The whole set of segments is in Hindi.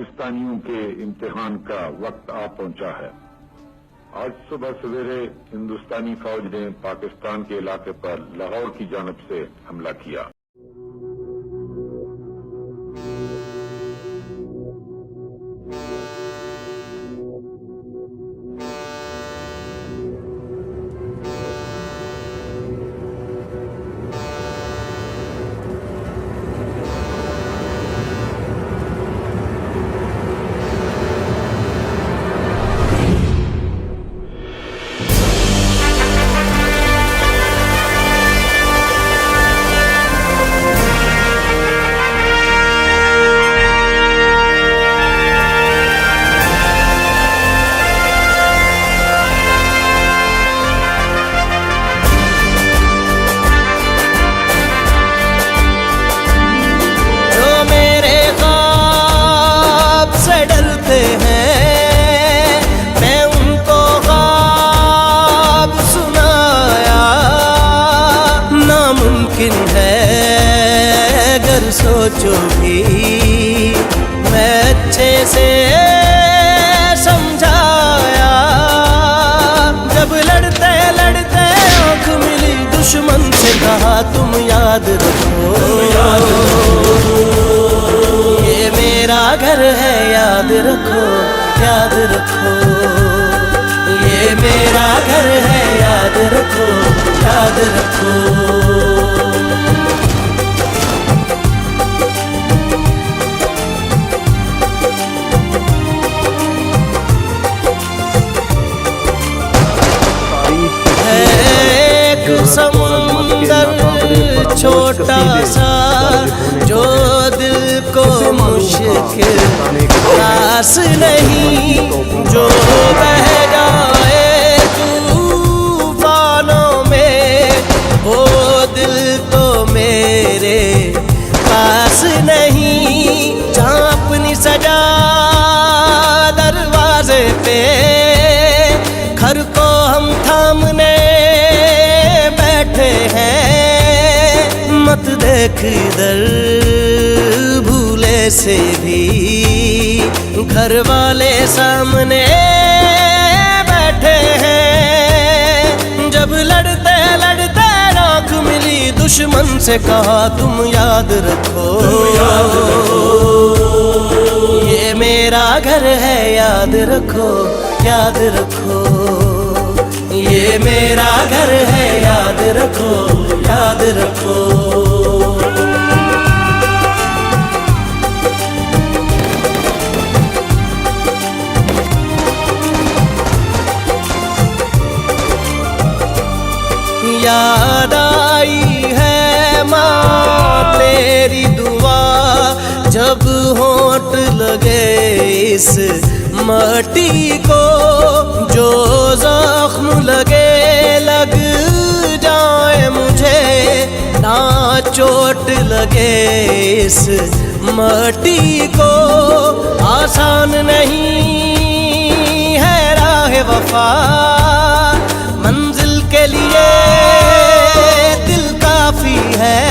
पाकिस्तानियों के इम्तिहान का वक्त आ पहुंचा है। आज सुबह सवेरे हिंदुस्तानी फौज ने पाकिस्तान के इलाके पर लाहौर की जानिब से हमला किया। सोचो भी मैं अच्छे से समझाया, जब लड़ते लड़ते आँख मिली दुश्मन से कहा तुम याद रखो, ये मेरा घर है याद रखो, याद रखो, ये मेरा घर है याद रखो, याद रखो। समुंदर छोटा सा जो दिल को मुश्किल रास नहीं, जो बह जाए तूफानों में वो दिल तो मेरे पास नहीं। जहाँ अपनी सजा दरवाजे पे घर को हम थामने हैं, मत देख इधर भूले से भी घर वाले सामने बैठे हैं। जब लड़ते लड़ते आँख मिली दुश्मन से कहा तुम याद रखो, ये मेरा घर है याद रखो, याद रखो, ये मेरा घर है याद रखो, याद रखो। याद आई है माँ तेरी दुआ, जब होंठ लगे इस मट्टी को, जो जख्म लगे लग जाए मुझे, ना चोट लगे इस मट्टी को। आसान नहीं है राह वफा, मंजिल के लिए दिल काफी है,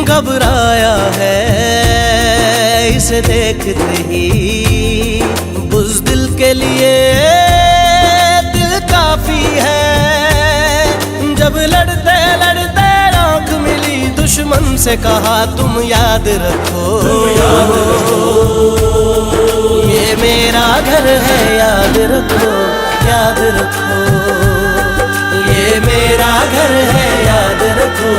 घबराया है इसे देखते ही, बुज़दिल के लिए दिल काफी है। जब लड़ते लड़ते आँख मिली दुश्मन से कहा तुम याद रखो, ये मेरा घर है याद रखो, याद रखो, ये मेरा घर है याद रखो,